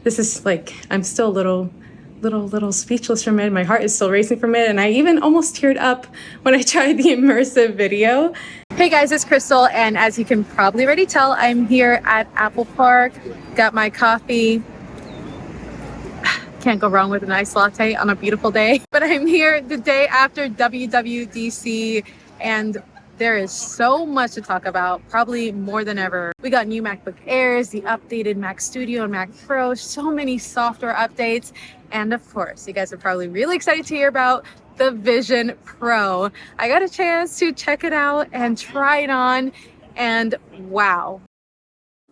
This is like, I'm still a little speechless from it. My heart is still racing from it. And I even almost teared up when I tried the immersive video. Hey guys, it's Krystal. And as you can probably already tell, I'm here at Apple Park. Got my coffee. Can't go wrong with an iced latte on a beautiful day. But I'm here the day after WWDC, and there is so much to talk about, probably more than ever. We got new MacBook Airs, the updated Mac Studio and Mac Pro, so many software updates. And of course, you guys are probably really excited to hear about the Vision Pro. I got a chance to check it out and try it on, and wow.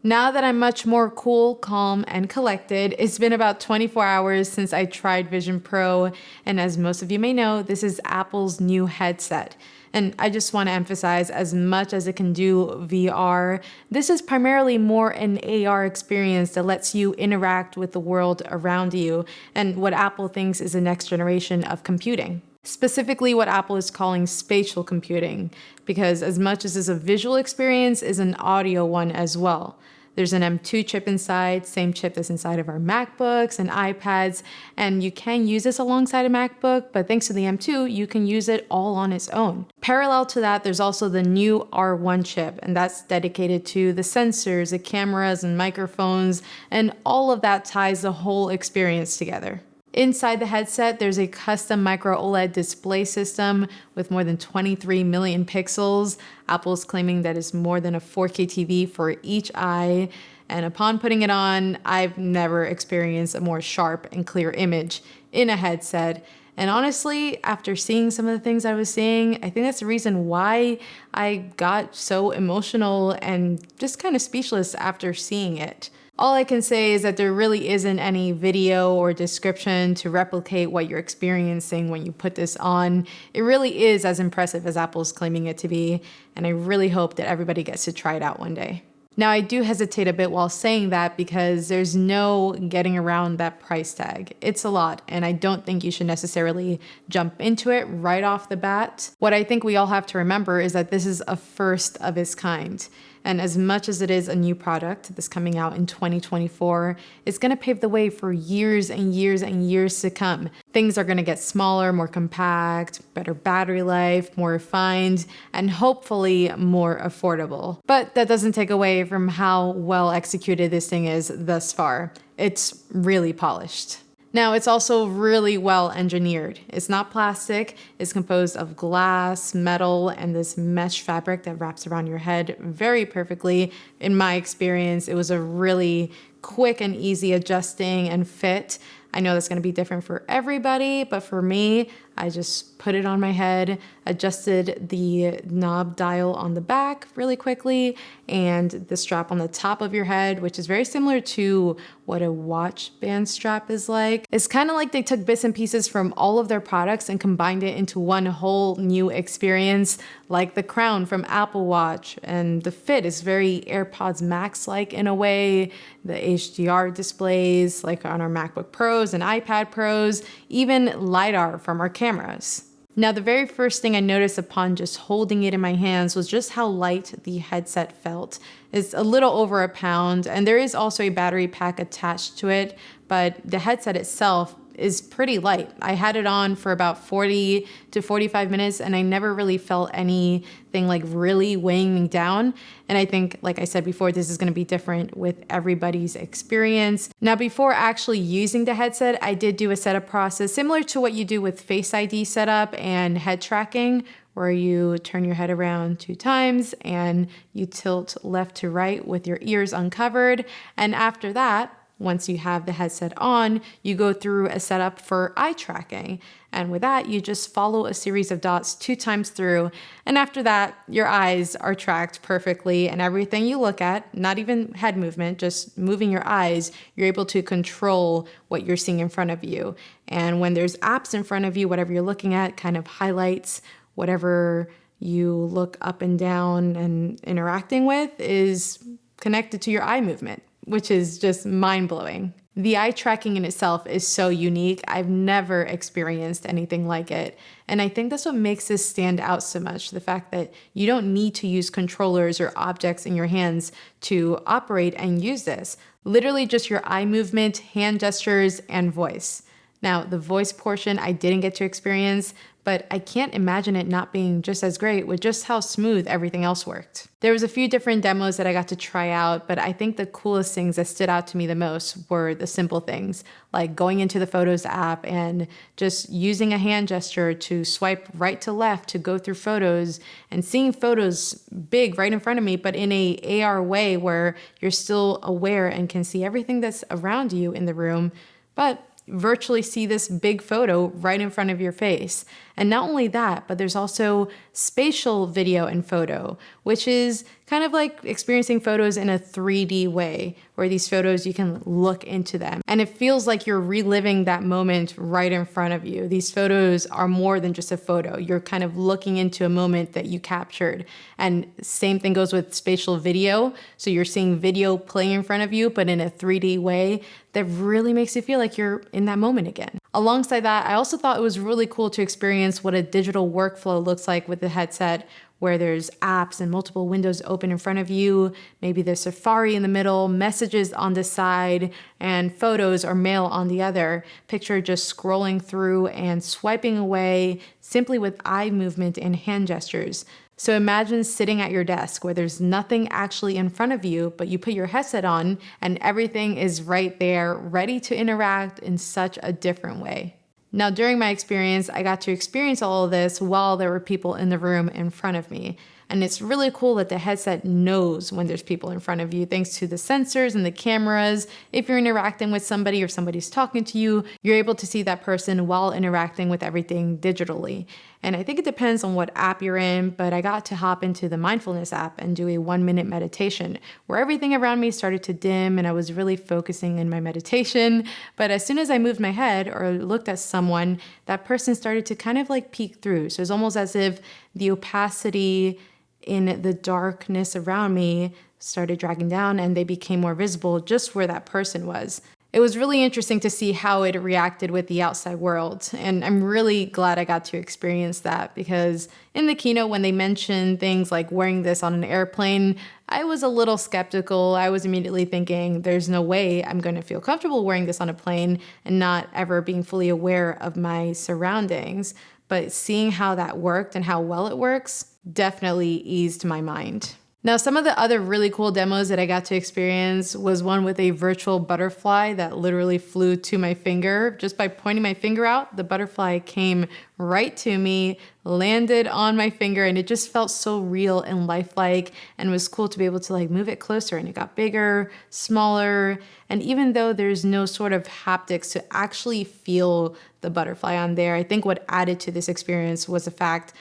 Now that I'm much more cool, calm, and collected, it's been about 24 hours since I tried Vision Pro, and as most of you may know, this is Apple's new headset. And I just want to emphasize, as much as it can do VR, this is primarily more an AR experience that lets you interact with the world around you and what Apple thinks is the next generation of computing. Specifically what Apple is calling spatial computing, because as much as it's a visual experience, is an audio one as well. There's an M2 chip inside, same chip that's inside of our MacBooks and iPads, and you can use this alongside a MacBook, but thanks to the M2, you can use it all on its own. Parallel to that, there's also the new R1 chip, and that's dedicated to the sensors, the cameras, and microphones, and all of that ties the whole experience together. Inside the headset, there's a custom micro OLED display system with more than 23 million pixels. Apple's claiming that it's more than a 4K TV for each eye. And upon putting it on, I've never experienced a more sharp and clear image in a headset. And honestly, after seeing some of the things I was seeing, I think that's the reason why I got so emotional and just kind of speechless after seeing it. All I can say is that there really isn't any video or description to replicate what you're experiencing when you put this on. It really is as impressive as Apple's claiming it to be, and I really hope that everybody gets to try it out one day. Now, I do hesitate a bit while saying that because there's no getting around that price tag. It's a lot, and I don't think you should necessarily jump into it right off the bat. What I think we all have to remember is that this is a first of its kind. And as much as it is a new product that's coming out in 2024, it's going to pave the way for years and years and years to come. Things are going to get smaller, more compact, better battery life, more refined, and hopefully more affordable. But that doesn't take away from how well executed this thing is thus far. It's really polished. Now, it's also really well engineered. It's not plastic. It's composed of glass, metal, and this mesh fabric that wraps around your head very perfectly. In my experience, it was a really quick and easy adjusting and fit. I know that's going to be different for everybody, but for me, I just put it on my head, adjusted the knob dial on the back really quickly, and the strap on the top of your head, which is very similar to what a watch band strap is like. It's kind of like they took bits and pieces from all of their products and combined it into one whole new experience, like the crown from Apple Watch, and the fit is very AirPods Max-like in a way. The HDR displays like on our MacBook Pros and iPad Pros, even LiDAR from our cameras. Now, the very first thing I noticed upon just holding it in my hands was just how light the headset felt. It's a little over a pound, and there is also a battery pack attached to it, but the headset itself is pretty light. I had it on for about 40 to 45 minutes, and I never really felt anything like really weighing me down. And I think, like I said before, this is going to be different with everybody's experience. Now, before actually using the headset, I did do a setup process similar to what you do with Face ID setup and head tracking, where you turn your head around 2 times and you tilt left to right with your ears uncovered. And after that, once you have the headset on, you go through a setup for eye tracking. And with that, you just follow a series of dots 2 times through. And after that, your eyes are tracked perfectly, and everything you look at, not even head movement, just moving your eyes, you're able to control what you're seeing in front of you. And when there's apps in front of you, whatever you're looking at kind of highlights whatever you look up and down and interacting with is connected to your eye movement, which is just mind-blowing. The eye tracking in itself is so unique. I've never experienced anything like it. And I think that's what makes this stand out so much. The fact that you don't need to use controllers or objects in your hands to operate and use this. Literally just your eye movement, hand gestures, and voice. Now, the voice portion I didn't get to experience, but I can't imagine it not being just as great with just how smooth everything else worked. There was a few different demos that I got to try out, but I think the coolest things that stood out to me the most were the simple things, like going into the Photos app and just using a hand gesture to swipe right to left to go through photos and seeing photos big right in front of me, but in a AR way where you're still aware and can see everything that's around you in the room, but virtually see this big photo right in front of your face. And not only that, but there's also spatial video and photo, which is kind of like experiencing photos in a 3D way, where these photos, you can look into them. And it feels like you're reliving that moment right in front of you. These photos are more than just a photo. You're kind of looking into a moment that you captured. And same thing goes with spatial video. So you're seeing video playing in front of you, but in a 3D way that really makes you feel like you're in that moment again. Alongside that, I also thought it was really cool to experience what a digital workflow looks like with the headset, where there's apps and multiple windows open in front of you. Maybe there's Safari in the middle, messages on the side, and photos or mail on the other. Picture just scrolling through and swiping away simply with eye movement and hand gestures. So imagine sitting at your desk where there's nothing actually in front of you, but you put your headset on and everything is right there, ready to interact in such a different way. Now, during my experience, I got to experience all of this while there were people in the room in front of me. And it's really cool that the headset knows when there's people in front of you, thanks to the sensors and the cameras. If you're interacting with somebody or somebody's talking to you, you're able to see that person while interacting with everything digitally. And I think it depends on what app you're in, but I got to hop into the mindfulness app and do a 1-minute meditation where everything around me started to dim and I was really focusing in my meditation. But as soon as I moved my head or looked at someone, that person started to kind of like peek through. So it's almost as if the opacity in the darkness around me started dragging down and they became more visible just where that person was. It was really interesting to see how it reacted with the outside world. And I'm really glad I got to experience that, because in the keynote, when they mentioned things like wearing this on an airplane, I was a little skeptical. I was immediately thinking, there's no way I'm going to feel comfortable wearing this on a plane and not ever being fully aware of my surroundings. But seeing how that worked and how well it works definitely eased my mind. Now, some of the other really cool demos that I got to experience was one with a virtual butterfly that literally flew to my finger. Just by pointing my finger out, the butterfly came right to me, landed on my finger, and it just felt so real and lifelike, and it was cool to be able to like move it closer, and it got bigger, smaller, and even though there's no sort of haptics to actually feel the butterfly on there, I think what added to this experience was the fact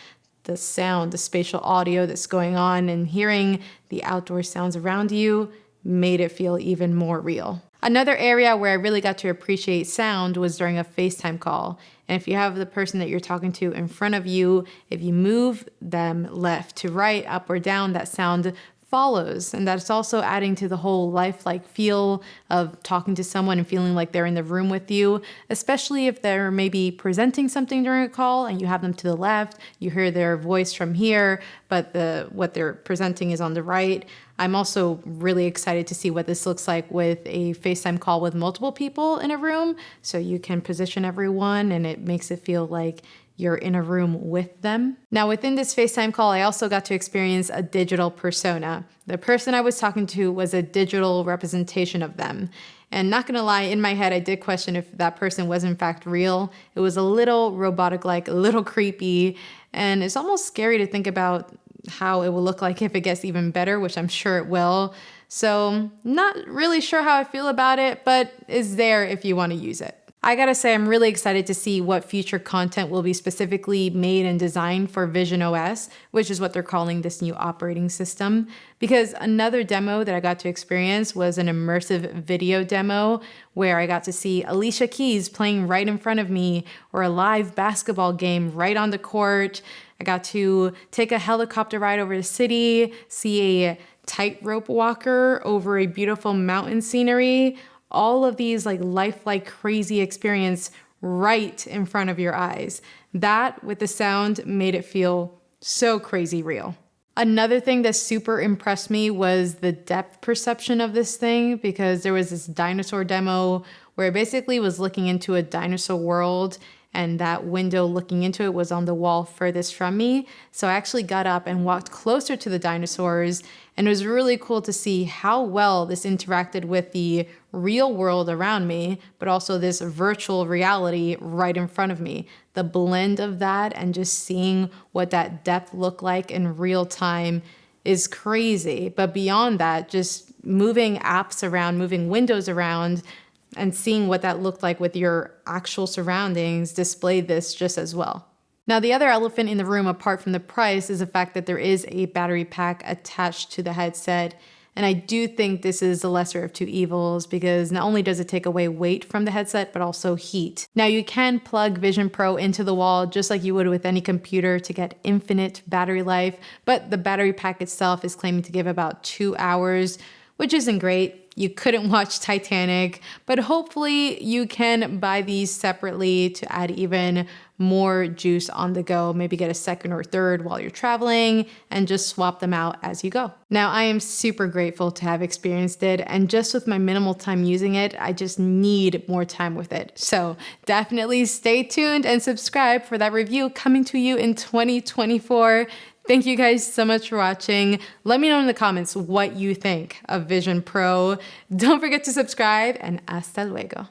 the sound, the spatial audio that's going on, and hearing the outdoor sounds around you made it feel even more real. Another area where I really got to appreciate sound was during a FaceTime call. And if you have the person that you're talking to in front of you, if you move them left to right, up or down, that sound follows. And that's also adding to the whole lifelike feel of talking to someone and feeling like they're in the room with you, especially if they're maybe presenting something during a call and you have them to the left, you hear their voice from here, but what they're presenting is on the right. I'm also really excited to see what this looks like with a FaceTime call with multiple people in a room. So you can position everyone and it makes it feel like you're in a room with them. Now, within this FaceTime call, I also got to experience a digital persona. The person I was talking to was a digital representation of them. And not gonna lie, in my head, I did question if that person was in fact real. It was a little robotic-like, a little creepy, and it's almost scary to think about how it will look like if it gets even better, which I'm sure it will. So not really sure how I feel about it, but it's there if you want to use it. I gotta say, I'm really excited to see what future content will be specifically made and designed for Vision OS, which is what they're calling this new operating system. Because another demo that I got to experience was an immersive video demo where I got to see Alicia Keys playing right in front of me, or a live basketball game right on the court. I got to take a helicopter ride over the city, see a tightrope walker over a beautiful mountain scenery. All of these like lifelike crazy experience right in front of your eyes. That with the sound made it feel so crazy real. Another thing that super impressed me was the depth perception of this thing, because there was this dinosaur demo where it basically was looking into a dinosaur world, and that window looking into it was on the wall furthest from me. So I actually got up and walked closer to the dinosaurs, and it was really cool to see how well this interacted with the real world around me, but also this virtual reality right in front of me. The blend of that and just seeing what that depth looked like in real time is crazy. But beyond that, just moving apps around, moving windows around, and seeing what that looked like with your actual surroundings displayed this just as well. Now, the other elephant in the room, apart from the price, is the fact that there is a battery pack attached to the headset. And I do think this is the lesser of two evils, because not only does it take away weight from the headset, but also heat. Now, you can plug Vision Pro into the wall just like you would with any computer to get infinite battery life, but the battery pack itself is claiming to give about 2 hours, which isn't great. You couldn't watch Titanic, but hopefully you can buy these separately to add even more juice on the go. Maybe get a second or third while you're traveling and just swap them out as you go. Now, I am super grateful to have experienced it, and just with my minimal time using it, I just need more time with it. So definitely stay tuned and subscribe for that review coming to you in 2024. Thank you guys so much for watching. Let me know in the comments what you think of Vision Pro. Don't forget to subscribe, and hasta luego.